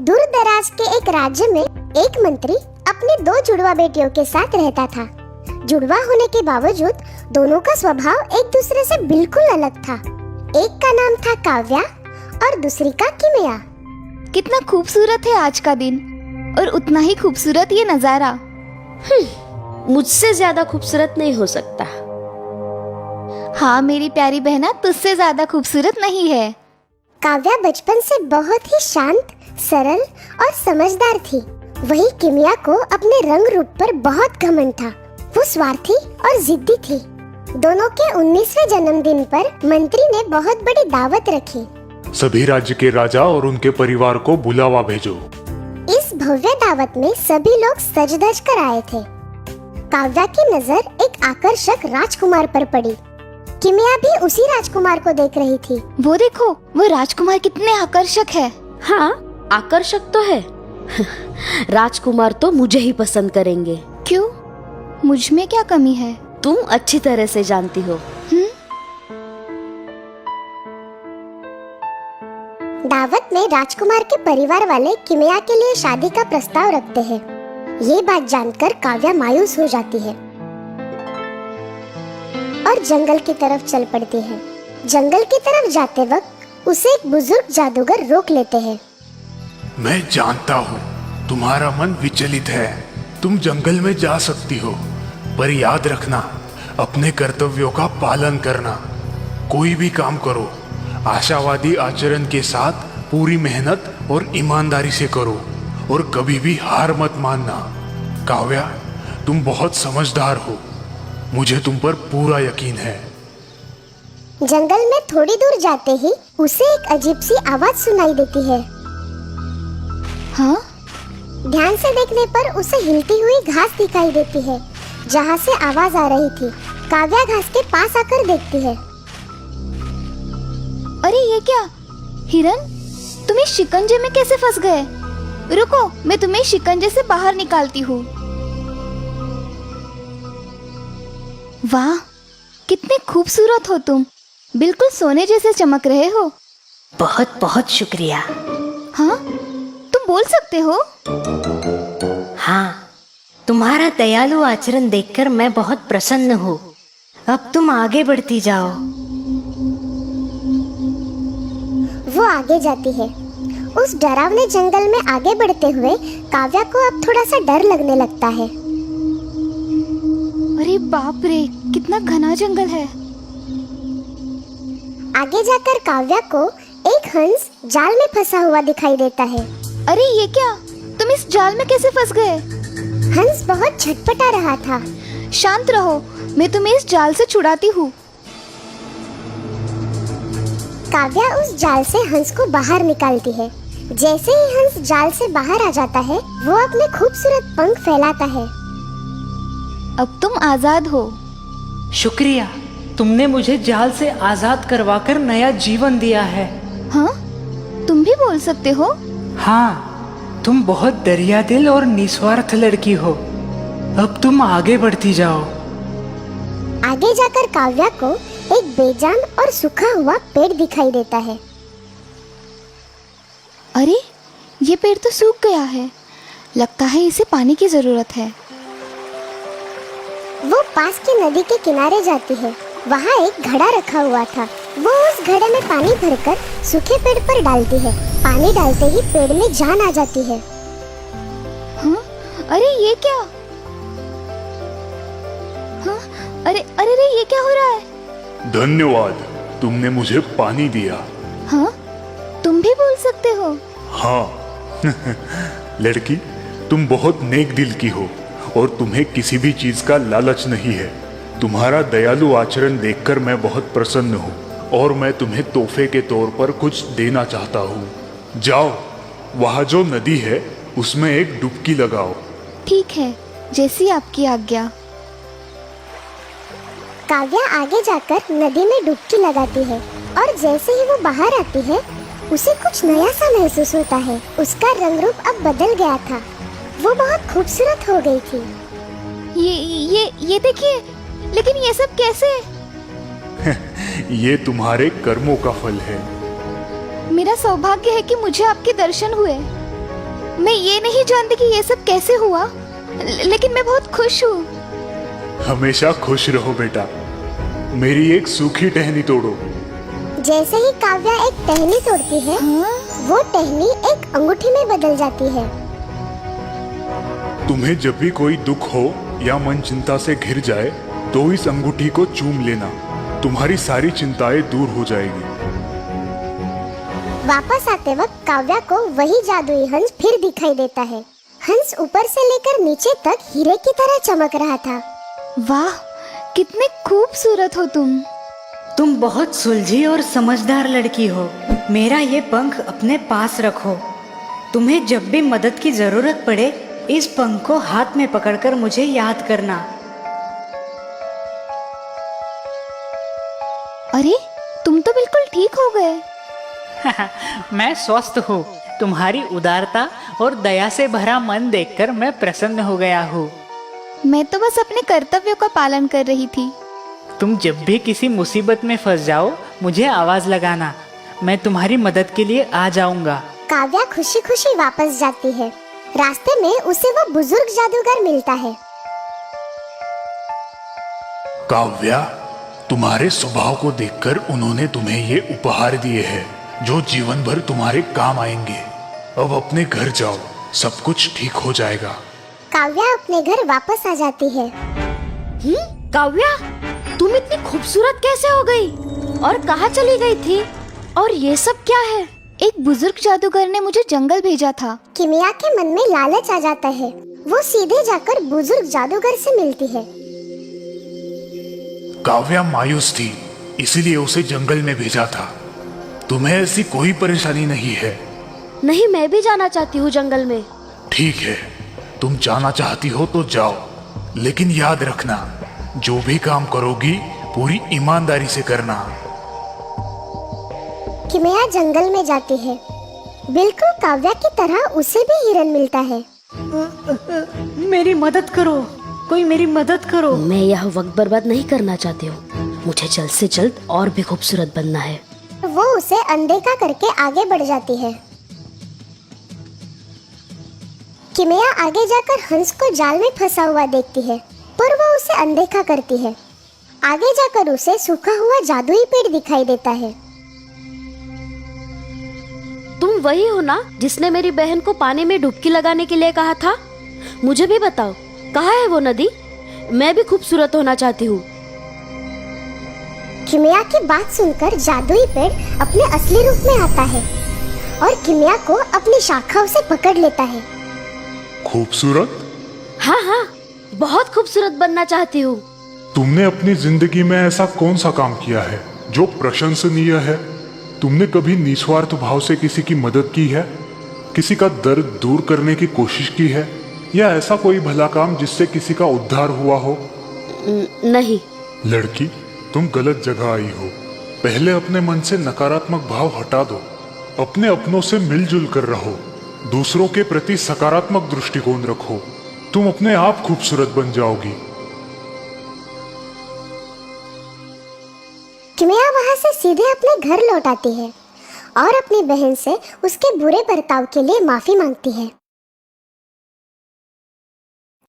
दूर दराज के एक राज्य में एक मंत्री अपनी दो जुड़वा बेटियों के साथ रहता था। जुड़वा होने के बावजूद दोनों का स्वभाव एक दूसरे से बिल्कुल अलग था। एक का नाम था काव्या और दूसरी का किमिया। कितना खूबसूरत है आज का दिन और उतना ही खूबसूरत ये नजारा। मुझसे ज्यादा खूबसूरत नहीं हो सकता। हाँ मेरी प्यारी बहना, तुझसे ज्यादा खूबसूरत नहीं है। काव्या बचपन से बहुत ही शांत, सरल और समझदार थी। वही किमिया को अपने रंग रूप पर बहुत घमंड था। वो स्वार्थी और जिद्दी थी। दोनों के 19वें जन्मदिन पर मंत्री ने बहुत बड़ी दावत रखी। सभी राज्य के राजा और उनके परिवार को बुलावा भेजो। इस भव्य दावत में सभी लोग सज धज कर आए थे। काव्या की नजर एक आकर्षक राजकुमार पर पड़ी। किमिया भी उसी राजकुमार को देख रही थी। वो देखो, वो राजकुमार कितने आकर्षक है। हाँ, आकर्षक तो है। राजकुमार तो मुझे ही पसंद करेंगे। क्यों? मुझ में क्या कमी है? तुम अच्छी तरह से जानती हो। दावत में राजकुमार के परिवार वाले किमिया के लिए शादी का प्रस्ताव रखते हैं। ये बात जानकर काव्या मायूस हो जाती है और जंगल की तरफ चल पड़ती है। जंगल की तरफ जाते वक्त उसे एक बुजुर्ग जादूगर रोक लेते हैं। मैं जानता हूँ तुम्हारा मन विचलित है। तुम जंगल में जा सकती हो, पर याद रखना अपने कर्तव्यों का पालन करना। कोई भी काम करो, आशावादी आचरण के साथ पूरी मेहनत और ईमानदारी से करो और कभी भी हार मत मानना। काव्या, तुम बहुत समझदार हो। मुझे तुम पर पूरा यकीन है। जंगल में थोड़ी दूर जाते ही उसे एक अजीब सी आवाज सुनाई देती है। हाँ? ध्यान से देखने पर उसे हिलती हुई घास दिखाई देती है जहाँ से आवाज आ रही थी। काव्या घास के पास आकर देखती है। अरे ये क्या? हिरन, तुम इस शिकंजे में कैसे फंस गए? रुको, मैं तुम्हें शिकंजे से बाहर निकालती हूँ। वाह, कितने खूबसूरत हो तुम। बिल्कुल सोने जैसे चमक रहे हो। बहुत बहुत शुक्रिया। हाँ, तुम बोल सकते हो? हाँ, तुम्हारा दयालु आचरण देखकर मैं बहुत प्रसन्न हूँ। अब तुम आगे बढ़ती जाओ। वो आगे जाती है। उस डरावने जंगल में आगे बढ़ते हुए काव्या को अब थोड़ा सा डर लगने लगता है। अरे बाप रे, कितना घना जंगल है। आगे जाकर काव्या को एक हंस जाल में फंसा हुआ दिखाई देता है। अरे ये क्या? तुम इस जाल में कैसे फंस गए? हंस बहुत छटपटा रहा था। शांत रहो, मैं तुम्हें इस जाल से छुड़ाती हूँ। काव्या उस जाल से हंस को बाहर निकालती है। जैसे ही हंस जाल से बाहर आ जाता है, वो अपने खूबसूरत पंख फैलाता है। अब तुम आजाद हो। शुक्रिया, तुमने मुझे जाल से आजाद करवाकर नया जीवन दिया है। हाँ, तुम भी बोल सकते हो? हाँ, तुम बहुत दरिया दिल और निस्वार्थ लड़की हो। अब तुम आगे बढ़ती जाओ। आगे जाकर काव्या को एक बेजान और सूखा हुआ पेड़ दिखाई देता है। अरे, ये पेड़ तो सूख गया है। लगता है इसे पानी की जरूरत है। वो पास की नदी के किनारे जाती है। वहाँ एक घड़ा रखा हुआ था। वो उस घड़े में पानी भरकर सूखे पेड़ पर डालती है। पानी डालते ही पेड़ में जान आ जाती है। हाँ? अरे ये क्या? हाँ? अरे अरे अरे, ये क्या हो रहा है? धन्यवाद, तुमने मुझे पानी दिया। हाँ? तुम भी बोल सकते हो? हाँ। लड़की, तुम बहुत नेक दिल की हो और तुम्हें किसी भी चीज का लालच नहीं है। तुम्हारा दयालु आचरण देखकर मैं बहुत प्रसन्न हूँ और मैं तुम्हें तोहफे के तौर पर कुछ देना चाहता हूँ। जाओ, वहाँ जो नदी है उसमें एक डुबकी लगाओ। ठीक है, जैसी आपकी आज्ञा। काव्या आगे जाकर नदी में डुबकी लगाती है और जैसे ही वो बाहर आती है, उसे कुछ नया सा महसूस होता है। उसका रंग रूप अब बदल गया था। वो बहुत खूबसूरत हो गई थी। ये देखिए, लेकिन ये सब कैसे? ये तुम्हारे कर्मों का फल है। मेरा सौभाग्य है कि मुझे आपके दर्शन हुए। मैं ये नहीं जानती कि ये सब कैसे हुआ, लेकिन मैं बहुत खुश हूँ। हमेशा खुश रहो बेटा। मेरी एक सूखी टहनी तोड़ो। जैसे ही काव्या एक टहनी तोड़ती है, वो टहनी एक अंगूठी में बदल जाती है। तुम्हें जब भी कोई दुख हो या मन चिंता से घिर जाए तो इस अंगूठी को चूम लेना, तुम्हारी सारी चिंताएं दूर हो जाएगी। वापस आते वक्त काव्या को वही जादुई हंस फिर दिखाई देता है। हंस ऊपर से लेकर नीचे तक हीरे की तरह चमक रहा था। वाह, कितने खूबसूरत हो तुम। तुम बहुत सुलझी और समझदार लड़की हो। मेरा ये पंख अपने पास रखो। तुम्हें जब भी मदद की जरूरत पड़े, इस पंख को हाथ में पकड़कर मुझे याद करना। अरे, तुम तो बिल्कुल ठीक हो गए। मैं स्वस्थ हूँ। तुम्हारी उदारता और दया से भरा मन देखकर मैं प्रसन्न हो गया हूँ। मैं तो बस अपने कर्तव्यों का पालन कर रही थी। तुम जब भी किसी मुसीबत में फंस जाओ, मुझे आवाज लगाना। मैं तुम्हारी मदद के लिए आ जाऊंगा। काव्या खुशी खुशी वापस जाती है। रास्ते में उसे वो बुजुर्ग जादूगर मिलता है। काव्या, तुम्हारे स्वभाव को देखकर उन्होंने तुम्हें ये उपहार दिए हैं जो जीवन भर तुम्हारे काम आएंगे। अब अपने घर जाओ, सब कुछ ठीक हो जाएगा। काव्या अपने घर वापस आ जाती है। काव्या, तुम इतनी खूबसूरत कैसे हो गई और कहाँ चली गई थी? और ये सब क्या है? एक बुजुर्ग जादूगर ने मुझे जंगल भेजा था। किमिया के मन में लालच आ जाता है। वो सीधे जाकर बुजुर्ग जादूगर से मिलती है। काव्या मायूस थी, इसीलिए उसे जंगल में भेजा था। तुम्हें ऐसी कोई परेशानी नहीं है? नहीं, मैं भी जाना चाहती हूँ जंगल में। ठीक है, तुम जाना चाहती हो तो जाओ, लेकिन याद रखना, जो भी काम करोगी पूरी ईमानदारी से करना। किमिया जंगल में जाती है। बिल्कुल काव्या की तरह उसे भी हिरन मिलता है। मेरी मदद करो, कोई मेरी मदद करो। मैं यह वक्त बर्बाद नहीं करना चाहती हूँ। मुझे जल्द से जल्द और भी खूबसूरत बनना है। वो उसे अनदेखा करके आगे बढ़ जाती है। किमिया आगे जाकर हंस को जाल में फंसा हुआ देखती है, पर वो उसे अनदेखा करती है। आगे जाकर उसे सूखा हुआ जादुई पेड़ दिखाई देता है। तुम वही हो ना जिसने मेरी बहन को पानी में डुबकी लगाने के लिए कहा था? मुझे भी बताओ, कहाँ है वो नदी? मैं भी खूबसूरत होना चाहती हूँ। किमिया की बात सुनकर जादुई पेड़ अपने असली रूप में आता है और किमिया को अपनी शाखाओं से पकड़ लेता है। खूबसूरत? हाँ हाँ, बहुत खूबसूरत बनना चाहती हूँ। तुमने अपनी जिंदगी में ऐसा कौन सा काम किया है जो प्रशंसनीय है? तुमने कभी निस्वार्थ भाव से किसी की मदद की है? किसी का दर्द दूर करने की कोशिश की है? या ऐसा कोई भला काम जिससे किसी का उद्धार हुआ हो? नहीं। लड़की, तुम गलत जगह आई हो। पहले अपने मन से नकारात्मक भाव हटा दो। अपने अपनों से मिलजुल कर रहो। दूसरों के प्रति सकारात्मक दृष्टिकोण रखो। तुम अपने आप खूबसूरत बन जाओगी। किमिया वहाँ से सीधे अपने घर लौट आती है और अपनी बहन से उसके बुरे बर्ताव के लिए माफी मांगती है।